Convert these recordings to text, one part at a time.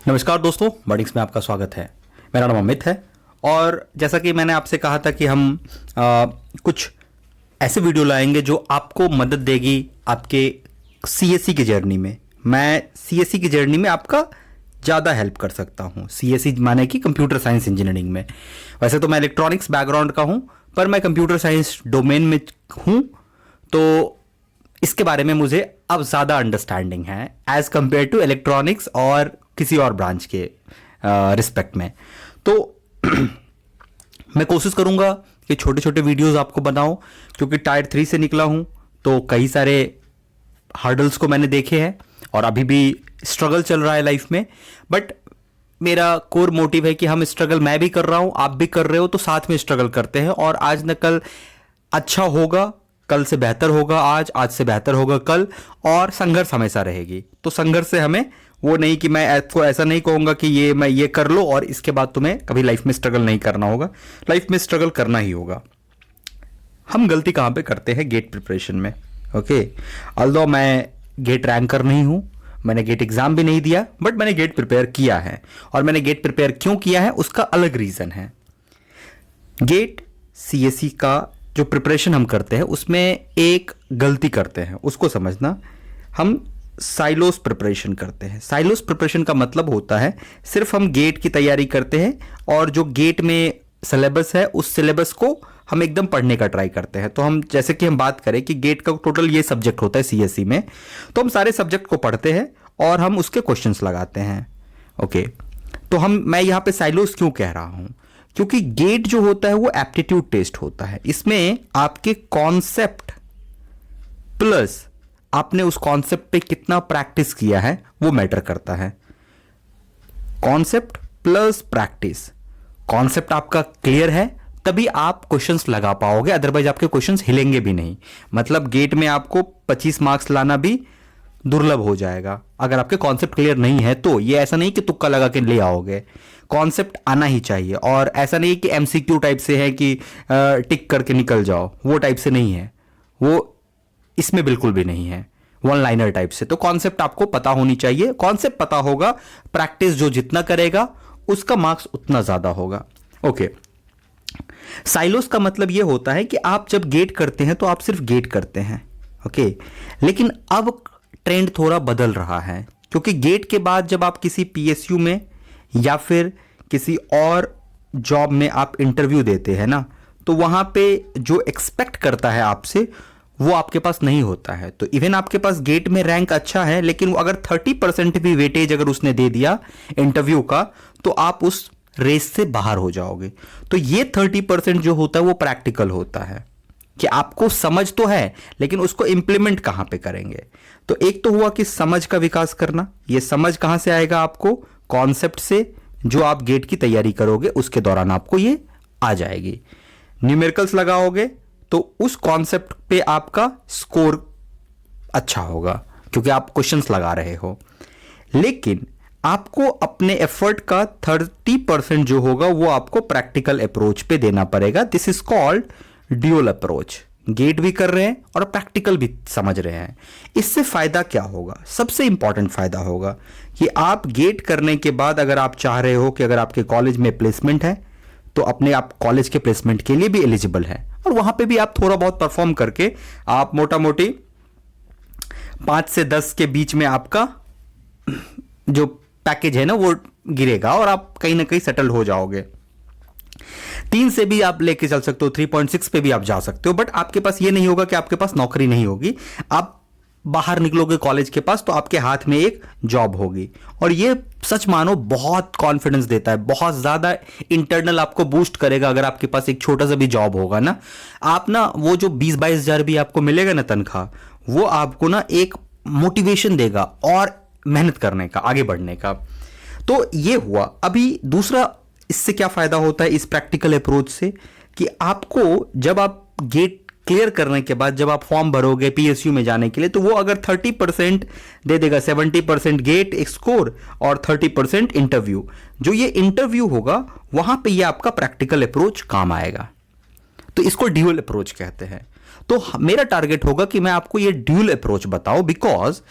नमस्कार दोस्तों, बर्डिंग्स में आपका स्वागत है। मेरा नाम अमित है और जैसा कि मैंने आपसे कहा था कि हम कुछ ऐसे वीडियो लाएंगे जो आपको मदद देगी आपके सीएससी की जर्नी में। मैं सीएससी की जर्नी में आपका ज़्यादा हेल्प कर सकता हूँ। सीएससी माने कि कंप्यूटर साइंस इंजीनियरिंग में। वैसे तो मैं इलेक्ट्रॉनिक्स बैकग्राउंड का हूँ, पर मैं कंप्यूटर साइंस डोमेन में हूँ, तो इसके बारे में मुझे अब ज़्यादा अंडरस्टैंडिंग है एज़ कम्पेयर टू इलेक्ट्रॉनिक्स और किसी और ब्रांच के रिस्पेक्ट में। तो मैं कोशिश करूँगा कि छोटे छोटे वीडियोस आपको बनाऊं, क्योंकि टायर 3 से निकला हूँ तो कई सारे हर्डल्स को मैंने देखे हैं और अभी भी स्ट्रगल चल रहा है लाइफ में। बट मेरा कोर मोटिव है कि हम स्ट्रगल, मैं भी कर रहा हूँ, आप भी कर रहे हो, तो साथ में स्ट्रगल करते हैं और आज न कल अच्छा होगा। कल से बेहतर होगा आज से बेहतर होगा कल, और संघर्ष हमेशा रहेगी। तो संघर्ष से हमें वो नहीं कि मैं आपको ऐसा नहीं कहूँगा कि मैं ये कर लो और इसके बाद तुम्हें कभी लाइफ में स्ट्रगल नहीं करना होगा। लाइफ में स्ट्रगल करना ही होगा। हम गलती कहाँ पे करते हैं? गेट प्रिपरेशन में। ओके, ऑल्दो मैं गेट रैंकर नहीं हूँ, मैंने गेट एग्जाम भी नहीं दिया, बट मैंने गेट प्रिपेयर किया है। और मैंने गेट प्रिपेयर क्यों किया है उसका अलग रीज़न है। गेट सीएससी का जो प्रिपरेशन हम करते हैं उसमें एक गलती करते हैं, उसको समझना। हम साइलोस प्रिपरेशन करते हैं। साइलोस प्रिपरेशन का मतलब होता है सिर्फ हम गेट की तैयारी करते हैं और जो गेट में सिलेबस है उस सिलेबस को हम एकदम पढ़ने का ट्राई करते हैं। तो हम जैसे कि हम बात करें कि गेट का टोटल ये सब्जेक्ट होता है सीएससी में, तो हम सारे सब्जेक्ट को पढ़ते हैं और हम उसके क्वेश्चंस लगाते हैं। ओके, तो मैं यहाँ पे साइलोस क्यों कह रहा हूँ? क्योंकि गेट जो होता है वो एप्टीट्यूड टेस्ट होता है। इसमें आपके कॉन्सेप्ट प्लस आपने उस कॉन्सेप्ट पे कितना प्रैक्टिस किया है वो मैटर करता है। Concept plus practice. कॉन्सेप्ट आपका क्लियर है तभी आप क्वेश्चंस लगा पाओगे, अदरवाइज आपके क्वेश्चंस हिलेंगे भी नहीं। मतलब गेट में आपको 25 मार्क्स लाना भी दुर्लभ हो जाएगा अगर आपके कॉन्सेप्ट क्लियर नहीं है। तो ये ऐसा नहीं कि तुक्का लगा के ले आओगे, कॉन्सेप्ट आना ही चाहिए। और ऐसा नहीं कि एमसीक्यू टाइप से है कि टिक करके निकल जाओ, वो टाइप से नहीं है, वो इसमें बिल्कुल भी नहीं है, वन लाइनर टाइप से। तो कॉन्सेप्ट आपको पता होनी चाहिए। कॉन्सेप्ट पता होगा, प्रैक्टिस जो जितना करेगा उसका मार्क्स उतना ज्यादा होगा। ओके, साइलोस का मतलब यह होता है कि आप जब गेट करते हैं तो आप सिर्फ गेट करते हैं। ओके, लेकिन अब ट्रेंड थोड़ा बदल रहा है, क्योंकि गेट के बाद जब आप किसी पीएसयू में या फिर किसी और जॉब में आप इंटरव्यू देते हैं ना, तो वहां पे जो एक्सपेक्ट करता है आपसे वो आपके पास नहीं होता है। तो इवन आपके पास गेट में रैंक अच्छा है, लेकिन वो अगर 30% भी वेटेज अगर उसने दे दिया इंटरव्यू का, तो आप उस रेस से बाहर हो जाओगे। तो ये 30% जो होता है वो प्रैक्टिकल होता है कि आपको समझ तो है लेकिन उसको इंप्लीमेंट कहां पे करेंगे। तो एक तो हुआ कि समझ का विकास करना। ये समझ कहां से आएगा? आपको कॉन्सेप्ट से, जो आप गेट की तैयारी करोगे उसके दौरान आपको ये आ जाएगी। न्यूमेरिकल्स लगाओगे तो उस कॉन्सेप्ट पे आपका स्कोर अच्छा होगा क्योंकि आप क्वेश्चंस लगा रहे हो। लेकिन आपको अपने एफर्ट का 30% जो होगा वो आपको प्रैक्टिकल अप्रोच पे देना पड़ेगा। This is called dual approach. Get भी कर रहे हैं और प्रैक्टिकल भी समझ रहे हैं। इससे फायदा क्या होगा? सबसे इंपॉर्टेंट फायदा होगा कि आप गेट करने के बाद अगर आप चाह रहे हो कि अगर आपके कॉलेज में प्लेसमेंट है तो अपने आप कॉलेज के प्लेसमेंट के लिए भी एलिजिबल है, और वहां पे भी आप थोड़ा बहुत परफॉर्म करके आप मोटा मोटी 5 से 10 के बीच में आपका जो पैकेज है ना वो गिरेगा और आप कहीं ना कहीं सेटल हो जाओगे। 3 से भी आप लेके चल सकते हो, 3.6 पे भी आप जा सकते हो, बट आपके पास ये नहीं होगा कि आपके पास नौकरी नहीं होगी। आप बाहर निकलोगे कॉलेज के पास तो आपके हाथ में एक जॉब होगी, और ये सच मानो बहुत कॉन्फिडेंस देता है, बहुत ज्यादा इंटरनल आपको बूस्ट करेगा। अगर आपके पास एक छोटा सा भी जॉब होगा ना, आप ना वो जो 20-22 हजार भी आपको मिलेगा ना तनख्वाह, वो आपको ना एक मोटिवेशन देगा और मेहनत करने का, आगे बढ़ने का। तो ये हुआ। अभी दूसरा इससे क्या फायदा होता है इस प्रैक्टिकल अप्रोच से, कि आपको जब आप गेट क्लियर करने के बाद जब आप फॉर्म भरोगे पीएसयू में जाने के लिए, तो वो अगर 30% दे देगा, 70% गेट स्कोर और 30% इंटरव्यू, जो ये इंटरव्यू होगा वहां पे ये आपका प्रैक्टिकल अप्रोच काम आएगा। तो इसको ड्यूअल अप्रोच कहते हैं। तो मेरा टारगेट होगा कि मैं आपको ये ड्यूअल अप्रोच बताऊं। बिकॉज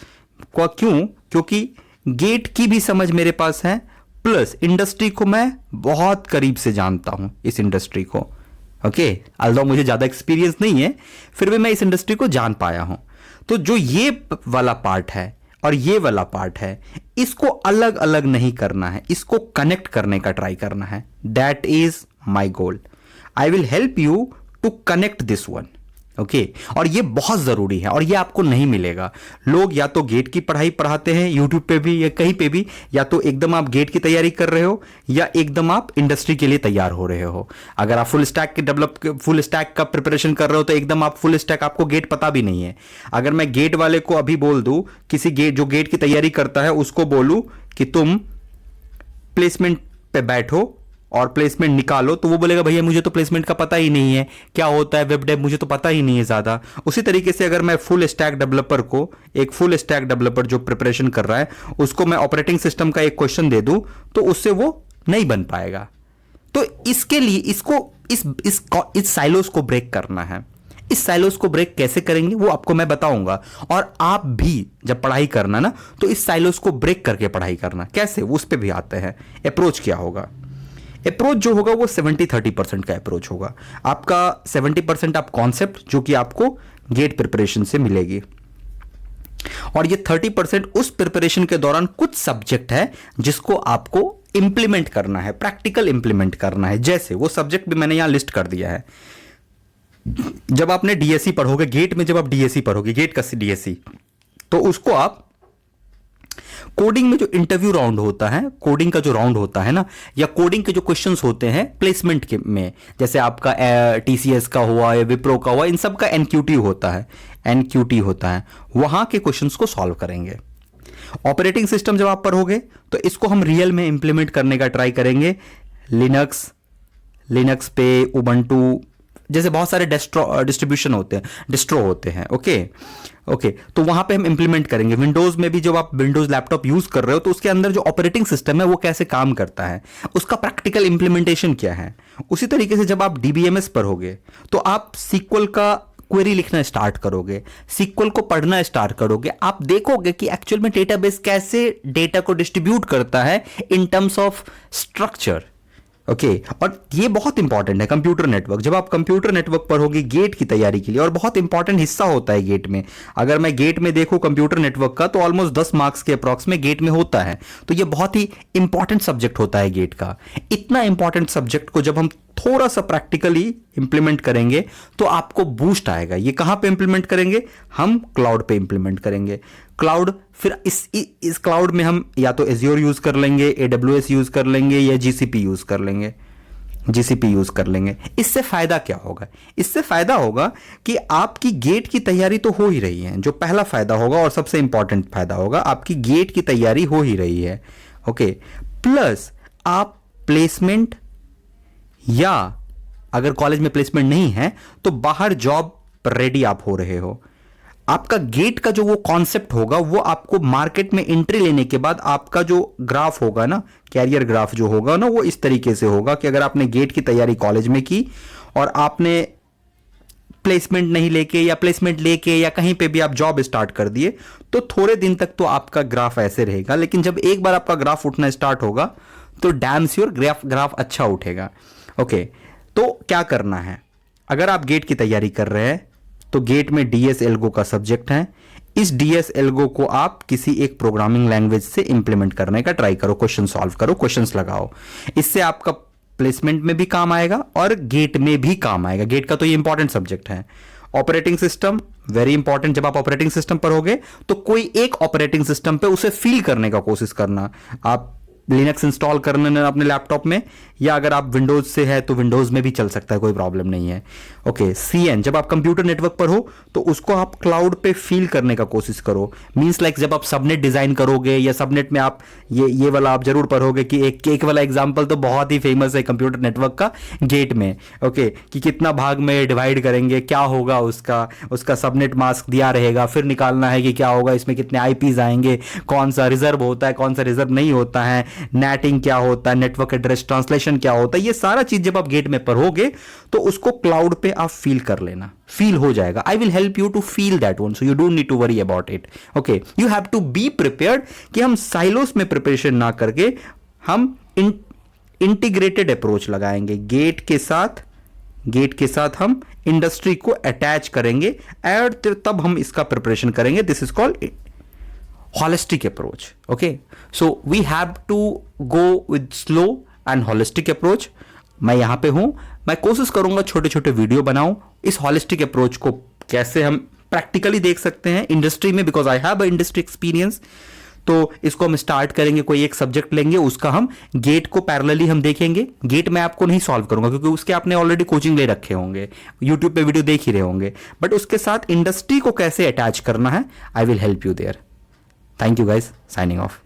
क्यों? क्योंकि गेट की भी समझ मेरे पास है, प्लस इंडस्ट्री को मैं बहुत करीब से जानता हूं, इस इंडस्ट्री को। ओके, ऑल्दो मुझे ज़्यादा एक्सपीरियंस नहीं है, फिर भी मैं इस इंडस्ट्री को जान पाया हूं। तो जो ये वाला पार्ट है और ये वाला पार्ट है, इसको अलग अलग नहीं करना है, इसको कनेक्ट करने का ट्राई करना है। That is my goal. I will help you to connect this one. Okay, और ये बहुत जरूरी है और ये आपको नहीं मिलेगा। लोग या तो गेट की पढ़ाई पढ़ाते हैं यूट्यूब पे भी या कहीं पे भी, या तो एकदम आप गेट की तैयारी कर रहे हो या एकदम आप इंडस्ट्री के लिए तैयार हो रहे हो। अगर आप फुल स्टैक का प्रिपरेशन कर रहे हो तो एकदम आप फुल स्टैक, आपको गेट पता भी नहीं है। अगर मैं गेट वाले को अभी बोल दूं, किसी गेट जो गेट की तैयारी करता है उसको बोलूं कि तुम प्लेसमेंट पे बैठो और प्लेसमेंट निकालो, तो वो बोलेगा भैया मुझे तो प्लेसमेंट का पता ही नहीं है, क्या होता है वेब डेव मुझे तो पता ही नहीं है ज़्यादा। उसी तरीके से अगर मैं फुल स्टैक डेवलपर को, एक फुल स्टैक डेवलपर जो प्रिपरेशन कर रहा है, उसको मैं ऑपरेटिंग सिस्टम का एक क्वेश्चन दे दूं तो उससे वो नहीं बन पाएगा। तो इसके लिए इसको इस साइलोस को ब्रेक करना है। इस साइलोस को ब्रेक कैसे करेंगे वो आपको मैं बताऊंगा, और आप भी जब पढ़ाई करना ना तो इस साइलोस को ब्रेक करके पढ़ाई करना। कैसे, उस पर भी आते हैं। अप्रोच क्या होगा? अप्रोच जो होगा वो 70-30% का अप्रोच होगा। आपका 70% आप कॉन्सेप्ट जो कि आपको गेट प्रिपरेशन से मिलेगी, और ये 30% उस प्रिपरेशन के दौरान कुछ सब्जेक्ट है जिसको आपको इंप्लीमेंट करना है, प्रैक्टिकल इंप्लीमेंट करना है। जैसे वो सब्जेक्ट भी मैंने यहां लिस्ट कर दिया है। जब आपने डीएससी पढ़ोगे, गेट में जब आप डीएससी पढ़ोगे, गेट का डीएससी, तो उसको आप कोडिंग में जो इंटरव्यू राउंड होता है, कोडिंग का जो राउंड होता है ना, या कोडिंग के जो क्वेश्चंस होते हैं प्लेसमेंट के में, जैसे आपका टीसीएस का हुआ या विप्रो का हुआ, इन सब का एनक्यूटी होता है, एनक्यूटी होता है, वहां के क्वेश्चंस को सॉल्व करेंगे। ऑपरेटिंग सिस्टम जब आप पढ़ोगे तो इसको हम रियल में इंप्लीमेंट करने का ट्राई करेंगे। लिनक्स पे, उबंटू जैसे बहुत सारे डिस्ट्रीब्यूशन होते हैं, डिस्ट्रो होते हैं। ओके, तो वहां पे हम इंप्लीमेंट करेंगे। विंडोज में भी जब आप विंडोज लैपटॉप यूज कर रहे हो तो उसके अंदर जो ऑपरेटिंग सिस्टम है वो कैसे काम करता है, उसका प्रैक्टिकल इंप्लीमेंटेशन क्या है। उसी तरीके से जब आप डीबीएमएस पढ़ोगे तो आप सीक्वल का क्वेरी लिखना स्टार्ट करोगे, सीक्वल को पढ़ना स्टार्ट करोगे, आप देखोगे कि एक्चुअल में डेटाबेस कैसे डेटा को डिस्ट्रीब्यूट करता है in terms of structure. Okay, और ये बहुत इंपॉर्टेंट है कंप्यूटर नेटवर्क। जब आप कंप्यूटर नेटवर्क पढ़ोगे गेट की तैयारी के लिए, और बहुत इंपॉर्टेंट हिस्सा होता है गेट में। अगर मैं गेट में देखूं कंप्यूटर नेटवर्क का, तो ऑलमोस्ट 10 मार्क्स के अप्रॉक्स में गेट में होता है। तो ये बहुत ही इंपॉर्टेंट सब्जेक्ट होता है गेट का। इतना इंपॉर्टेंट सब्जेक्ट को जब हम थोड़ा सा प्रैक्टिकली इंप्लीमेंट करेंगे तो आपको बूस्ट आएगा। ये कहां पे इंप्लीमेंट करेंगे? हम क्लाउड पे इंप्लीमेंट करेंगे। क्लाउड, फिर इस क्लाउड में हम या तो एज्योर यूज कर लेंगे, AWS यूज कर लेंगे, या GCP यूज कर लेंगे, GCP यूज कर लेंगे। इससे फायदा क्या होगा? इससे फायदा होगा कि आपकी गेट की तैयारी तो हो ही रही है, जो पहला फायदा होगा और सबसे इंपॉर्टेंट फायदा होगा, आपकी गेट की तैयारी हो ही रही है। ओके, प्लस आप प्लेसमेंट, या अगर कॉलेज में प्लेसमेंट नहीं है तो बाहर जॉब रेडी आप हो रहे हो। आपका गेट का जो वो कॉन्सेप्ट होगा वो आपको मार्केट में एंट्री लेने के बाद आपका जो ग्राफ होगा ना, कैरियर ग्राफ जो होगा ना, वो इस तरीके से होगा कि अगर आपने गेट की तैयारी कॉलेज में की और आपने प्लेसमेंट नहीं लेके या प्लेसमेंट लेके या कहीं पे भी आप जॉब स्टार्ट कर दिए, तो थोड़े दिन तक तो आपका ग्राफ ऐसे रहेगा। लेकिन जब एक बार आपका ग्राफ उठना स्टार्ट होगा तो डैम श्योर ग्राफ अच्छा उठेगा। ओके, तो क्या करना है? अगर आप गेट की तैयारी कर रहे हैं तो गेट में डीएस एल्गो का सब्जेक्ट है। इस डीएस एल्गो को आप किसी एक प्रोग्रामिंग लैंग्वेज से इंप्लीमेंट करने का ट्राई करो, क्वेश्चन सॉल्व करो, क्वेश्चंस लगाओ। इससे आपका प्लेसमेंट में भी काम आएगा और गेट में भी काम आएगा। गेट का तो ये इंपॉर्टेंट सब्जेक्ट है। Operating system very important. जब आप ऑपरेटिंग सिस्टम पर होगे तो कोई एक ऑपरेटिंग सिस्टम पे उसे फील करने का कोशिश करना। आप लिनक्स इंस्टॉल करने अपने लैपटॉप में, या अगर आप विंडोज से है तो विंडोज में भी चल सकता है, कोई प्रॉब्लम नहीं है। ओके, CN जब आप कंप्यूटर नेटवर्क पर हो तो उसको आप क्लाउड पे फील करने का कोशिश करो। मींस लाइक जब आप सबनेट डिजाइन करोगे या सबनेट में आप ये वाला आप जरूर पढ़ोगे कि एक वाला एग्जांपल तो बहुत ही फेमस है कंप्यूटर नेटवर्क का गेट में। ओके, कि कितना भाग में डिवाइड करेंगे, क्या होगा उसका सबनेट मास्क दिया रहेगा, फिर निकालना है कि क्या होगा, इसमें कितने IPs आएंगे, कौन सा रिजर्व होता है, कौन सा रिजर्व नहीं होता है, नेटिंग क्या होता है, नेटवर्क एड्रेस ट्रांसलेशन क्या होता है, ये सारा चीज जब आप गेट में पढ़ोगे तो उसको क्लाउड पे आप फील कर लेना, फील हो जाएगा। I will help you to feel that one, so you don't need to worry about it. Okay, you have to be prepared कि हम साइलोस में प्रिपरेशन ना करके हम इंटीग्रेटेड अप्रोच लगाएंगे। गेट के साथ हम इंडस्ट्री को अटैच करेंगे और तब हम इसका प्रिपरेशन करेंगे। This is called holistic approach. Okay, so we have to go with slow and holistic approach. मैं यहां पे हूं, मैं कोशिश करूंगा छोटे छोटे वीडियो बनाऊं इस होलिस्टिक अप्रोच को कैसे हम प्रैक्टिकली देख सकते हैं इंडस्ट्री में, because I have a industry experience. तो इसको हम स्टार्ट करेंगे, कोई एक सब्जेक्ट लेंगे, उसका हम गेट को पैरेलली हम देखेंगे। गेट मैं आपको नहीं सॉल्व करूंगा क्योंकि उसके आपने ऑलरेडी कोचिंग ले रखे होंगे, यूट्यूब पे वीडियो देख ही रहे होंगे, बट उसके साथ इंडस्ट्री को कैसे अटैच करना है, I will help you there. Thank you guys, signing of.